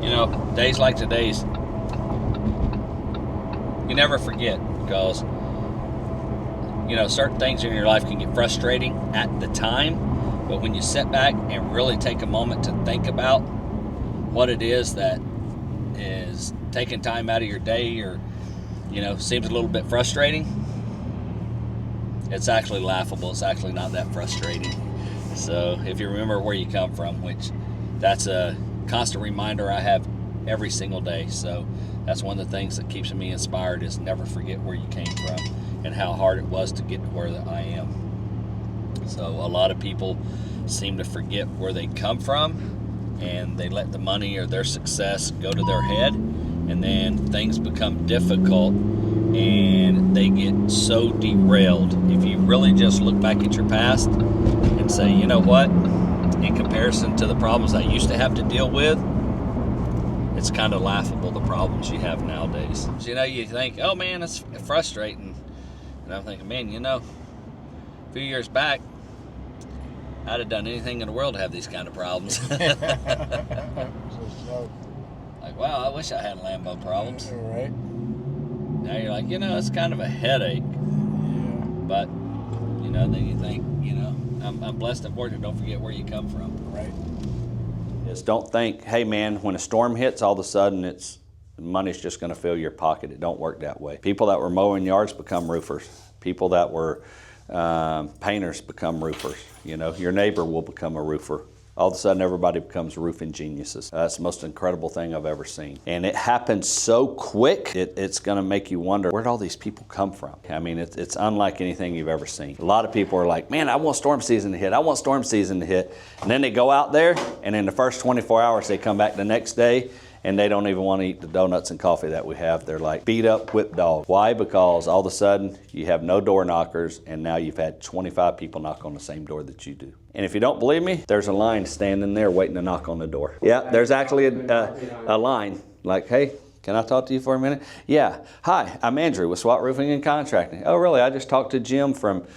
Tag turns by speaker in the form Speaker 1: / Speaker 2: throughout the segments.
Speaker 1: You know, days like today's, you never forget, because, you know, certain things in your life can get frustrating at the time, but when you sit back and really take a moment to think about what it is that is taking time out of your day, or, you know, seems a little bit frustrating, it's actually laughable. It's actually not that frustrating. So if you remember where you come from, which that's a constant reminder I have every single day. So that's one of the things that keeps me inspired, is never forget where you came from and how hard it was to get to where I am. So a lot of people seem to forget where they come from, and they let the money or their success go to their head, and then things become difficult and they get so derailed. If you really just look back at your past and say, you know what, in comparison to the problems I used to have to deal with, it's kind of laughable, the problems you have nowadays. So, you know, you think, oh man, it's frustrating. And I'm thinking, man, you know, a few years back, I'd have done anything in the world to have these kind of problems. Like, wow, I wish I had Lambo problems.
Speaker 2: Right.
Speaker 1: Now you're like, you know, it's kind of a headache.
Speaker 2: Yeah.
Speaker 1: But, you know, then you think, you know, I'm blessed and fortunate. Don't forget where you come from.
Speaker 2: Right.
Speaker 3: Just don't think, hey man, when a storm hits, all of a sudden money's just going to fill your pocket. It don't work that way. People that were mowing yards become roofers. People that were painters become roofers. You know, your neighbor will become a roofer. All of a sudden, everybody becomes roofing geniuses. That's the most incredible thing I've ever seen. And it happens so quick, it's going to make you wonder, where'd all these people come from? I mean, it's unlike anything you've ever seen. A lot of people are like, man, I want storm season to hit. I want storm season to hit. And then they go out there, and in the first 24 hours, they come back the next day, and they don't even want to eat the donuts and coffee that we have. They're like beat up whipped dog. Why? Because all of a sudden you have no door knockers, and now you've had 25 people knock on the same door that you do. And if you don't believe me, there's a line standing there waiting to knock on the door. Yeah, there's actually a line like, hey, can I talk to you for a minute? Yeah, hi, I'm Andrew with Swat Roofing and Contracting. Oh really, I just talked to Jim from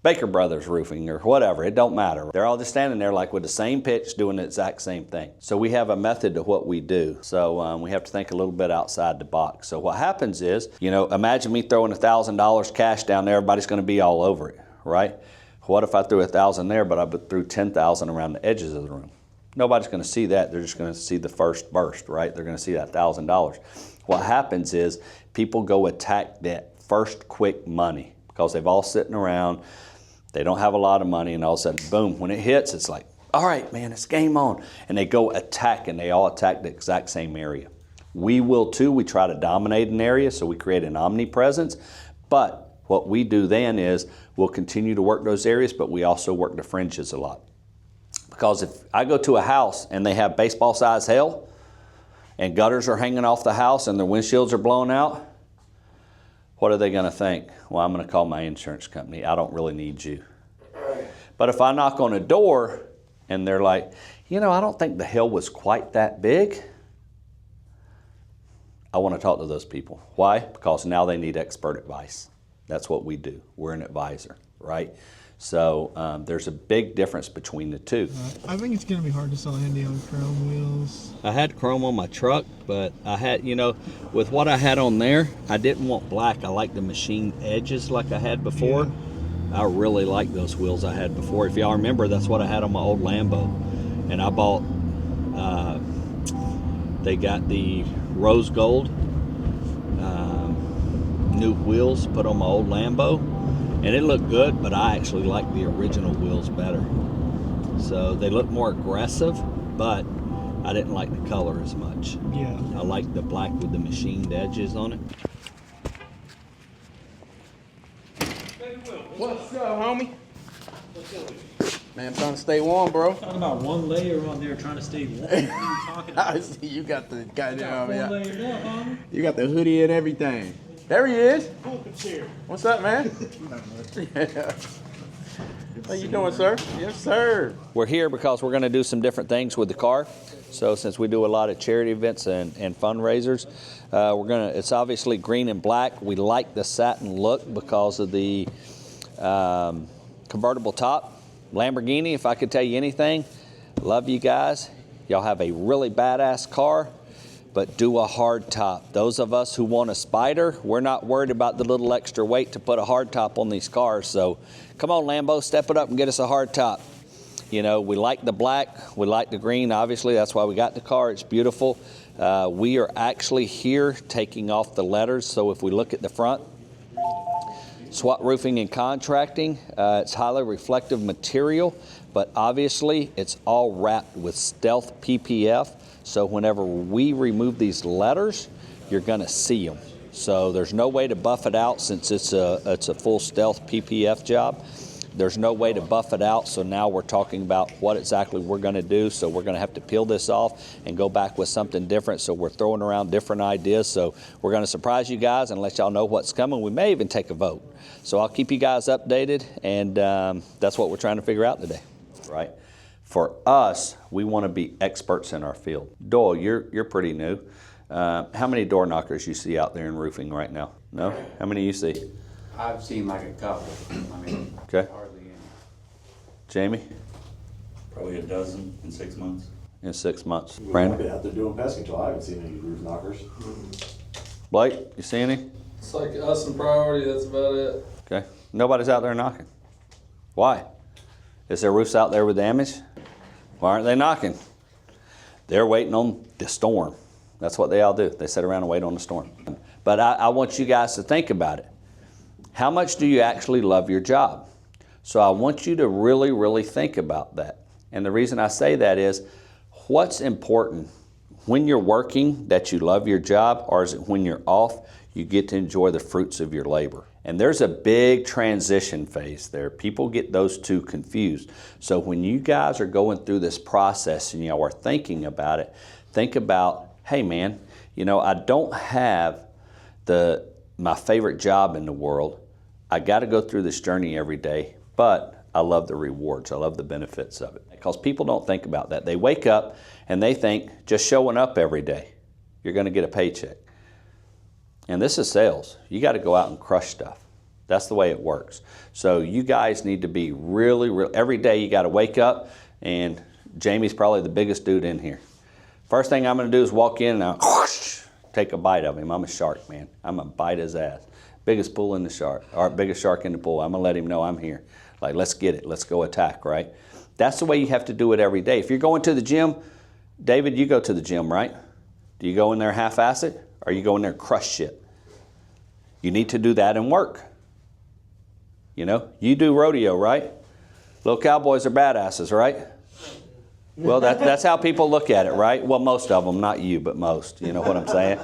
Speaker 3: Baker Brothers Roofing or whatever, it don't matter. They're all just standing there like with the same pitch doing the exact same thing. So we have a method to what we do. So we have to think a little bit outside the box. So what happens is, you know, imagine me throwing $1,000 cash down there, everybody's gonna be all over it, right? What if I threw 1,000 there, but I threw 10,000 around the edges of the room? Nobody's gonna see that, they're just gonna see the first burst, right? They're gonna see that $1,000. What happens is people go attack that first quick money because they've all sitting around, they don't have a lot of money, and all of a sudden, boom, when it hits, it's like, all right, man, it's game on. And they go attack, and they all attack the exact same area. We will too. We try to dominate an area, so we create an omnipresence. But what we do then is we'll continue to work those areas, but we also work the fringes a lot. Because if I go to a house and they have baseball-sized hail, and gutters are hanging off the house, and their windshields are blown out, what are they going to think? Well, I'm going to call my insurance company. I don't really need you. But if I knock on a door and they're like, you know, I don't think the hail was quite that big, I want to talk to those people. Why? Because now they need expert advice. That's what we do. We're an advisor, right? So there's a big difference between the two.
Speaker 2: I think it's going to be hard to sell Indy on chrome wheels.
Speaker 1: I had chrome on my truck, but I had, you know, with what I had on there, I didn't want black. I like the machined edges like I had before. Yeah. I really like those wheels I had before. If y'all remember, that's what I had on my old Lambo. And I bought, they got the rose gold new wheels put on my old Lambo. And it looked good, but I actually like the original wheels better. So they look more aggressive, but I didn't like the color as much.
Speaker 2: Yeah.
Speaker 1: I like the black with the machined edges on it.
Speaker 4: What's up, homie? Man, I'm trying to stay warm, bro.
Speaker 5: Talking about one layer on there trying to stay warm. What are you talking about?
Speaker 4: I see you got the goddamn,
Speaker 5: One layered up, homie.
Speaker 4: you got the hoodie and everything. There he is. What's up, man? Yeah. How you doing, sir? Yes, sir.
Speaker 3: We're here because we're going to do some different things with the car. So since we do a lot of charity events and fundraisers, it's obviously green and black. We like the satin look because of the convertible top. Lamborghini, if I could tell you anything, love you guys. Y'all have a really badass car. but do a hard top. Those of us who want a Spider, we're not worried about the little extra weight to put a hard top on these cars. So come on, Lambo, step it up and get us a hard top. You know, we like the black, we like the green, obviously. That's why we got the car. It's beautiful. We are actually here taking off the letters. So if we look at the front, Swat Roofing and Contracting, it's highly reflective material, but obviously it's all wrapped with stealth PPF. So whenever we remove these letters, you're gonna see them. So there's no way to buff it out since it's a full stealth PPF job. There's no way to buff it out, so now we're talking about what exactly we're gonna do. So we're gonna have to peel this off and go back with something different. So we're throwing around different ideas. So we're gonna surprise you guys and let y'all know what's coming. We may even take a vote. So I'll keep you guys updated, and that's what we're trying to figure out today. Right? For us, we wanna be experts in our field. Doyle, you're pretty new. How many door knockers you see out there in roofing right now? No? How many you see?
Speaker 6: I've seen like a couple. I mean,
Speaker 3: Okay.
Speaker 6: hardly any.
Speaker 3: Jamie?
Speaker 7: Probably a dozen in 6 months.
Speaker 3: In 6 months.
Speaker 8: I've
Speaker 3: Brandon?
Speaker 8: been out there doing pest control. I haven't seen any roof knockers.
Speaker 3: Blake, you see any?
Speaker 9: It's like us and priority, that's about it.
Speaker 3: Okay. Nobody's out there knocking. Why? Is there roofs out there with damage? Why aren't they knocking? They're waiting on the storm. That's what they all do. They sit around and wait on the storm. But I want you guys to think about it. How much do you actually love your job? So I want you to really, really think about that. And the reason I say that is, what's important when you're working that you love your job, or is it when you're off, you get to enjoy the fruits of your labor? And there's a big transition phase there. People get those two confused. So when you guys are going through this process and you are thinking about it, think about, hey man, you know, I don't have my favorite job in the world. I got to go through this journey every day, but I love the rewards. I love the benefits of it. Because people don't think about that. They wake up and they think just showing up every day, you're going to get a paycheck. And this is sales. You got to go out and crush stuff. That's the way it works. So you guys need to be really, every day you got to wake up, and Jamie's probably the biggest dude in here. First thing I'm going to do is walk in and I'll take a bite of him. I'm a shark, man. I'm going to bite his ass. Biggest pool in the shark, or biggest shark in the pool. I'm going to let him know I'm here. Like, let's get it. Let's go attack, right? That's the way you have to do it every day. If you're going to the gym, David, you go to the gym, right? Do you go in there half-ass it, or you go in there and crush shit? You need to do that and work. You know, you do rodeo, right? Little cowboys are badasses, right? Well, that's how people look at it, right? Well, most of them, not you, but most. You know what I'm saying?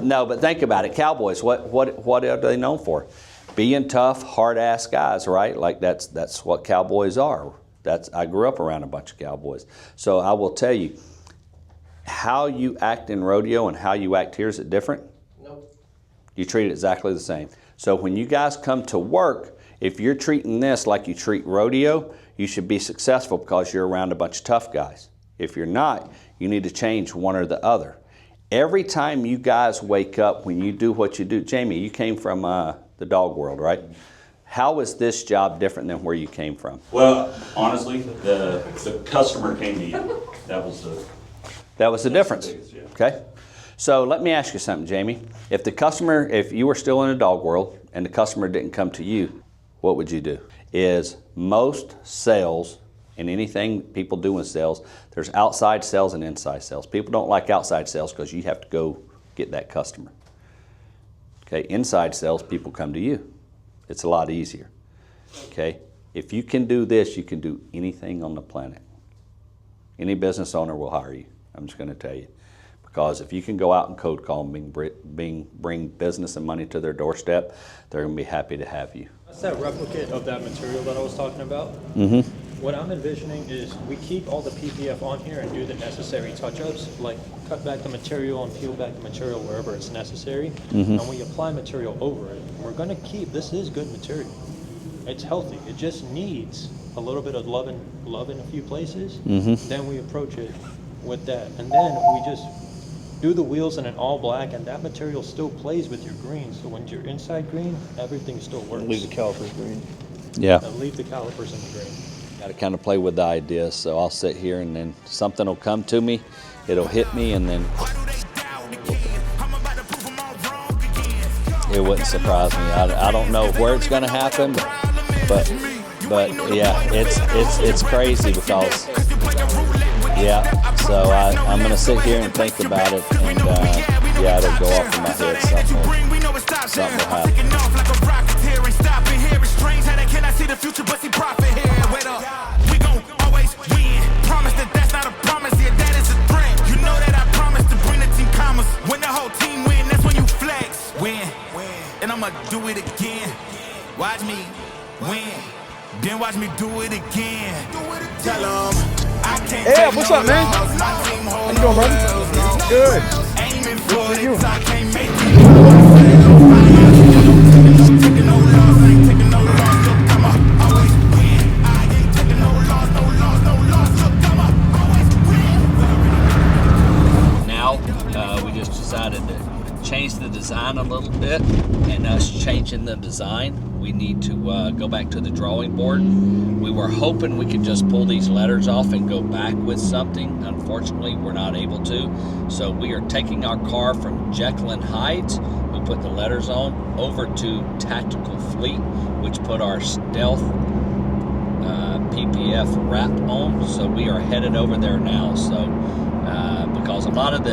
Speaker 3: No, but think about it. Cowboys, what are they known for? Being tough, hard-ass guys, right? Like that's what cowboys are. I grew up around a bunch of cowboys. So I will tell you, how you act in rodeo and how you act here, is it different?
Speaker 9: Nope.
Speaker 3: You treat it exactly the same. So when you guys come to work, if you're treating this like you treat rodeo, you should be successful because you're around a bunch of tough guys. If you're not, you need to change one or the other. Every time you guys wake up, when you do what you do, Jamie, you came from the dog world, right? How is this job different than where you came from?
Speaker 7: Well, honestly, the customer came to you. That was the
Speaker 3: difference.
Speaker 7: biggest, yeah.
Speaker 3: Okay? So let me ask you something, Jamie. If you were still in the dog world and the customer didn't come to you, what would you do? Is most sales and anything people do in sales, there's outside sales and inside sales. People don't like outside sales because you have to go get that customer. Okay, inside sales, people come to you. It's a lot easier. Okay, if you can do this, you can do anything on the planet. Any business owner will hire you. I'm just going to tell you. Because if you can go out and code call and bring business and money to their doorstep, they're going to be happy to have you.
Speaker 5: That's that replicate of that material that I was talking about.
Speaker 3: Mm-hmm.
Speaker 5: What I'm envisioning is we keep all the PPF on here and do the necessary touch-ups, like cut back the material and peel back the material wherever it's necessary.
Speaker 3: Mm-hmm.
Speaker 5: And we apply material over it. We're going to keep, this is good material. It's healthy. It just needs a little bit of love in a few places.
Speaker 3: Mm-hmm.
Speaker 5: Then we approach it with that. And then we just do the wheels in an all black, and that material still plays with your green. So when you're inside green, everything still works.
Speaker 2: Leave the calipers green.
Speaker 3: Yeah.
Speaker 5: And leave the calipers in the green.
Speaker 3: Got to kind of play with the ideas. So I'll sit here and then something will come to me. It'll hit me, and then it wouldn't surprise me. I don't know where it's going to happen, but yeah, it's crazy because yeah. So I'm going to sit here and think about it, and yeah, it'll go off in my head. Something will happen.
Speaker 10: Do it again. Watch me win. Then watch me do it again. Tell them I can't.
Speaker 4: Yeah, what's up, man? How you doing, brother? Good. Good for you.
Speaker 1: Now, we just decided to change the design a little bit, and us changing the design, we need to go back to the drawing board. We were hoping we could just pull these letters off and go back with something. Unfortunately, we're not able to. So we are taking our car from Jekyll and Hyde's, we put the letters on, over to Tactical Fleet, which put our Stealth PPF wrap on. So we are headed over there now. So because a lot of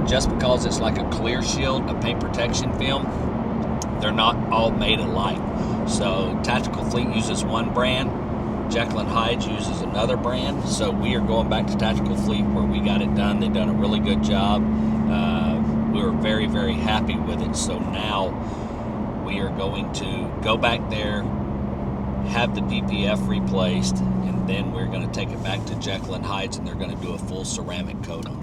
Speaker 1: just because it's like a clear shield, a paint protection film, they're not all made alike. So Tactical Fleet uses one brand, Jekyll and Hyde uses another brand. So we are going back to Tactical Fleet where we got it done. They've done a really good job. We were very, very happy with it. So now we are going to go back there, have the PPF replaced, and then we're going to take it back to Jekyll and Hyde's, and they're going to do a full ceramic coat on it.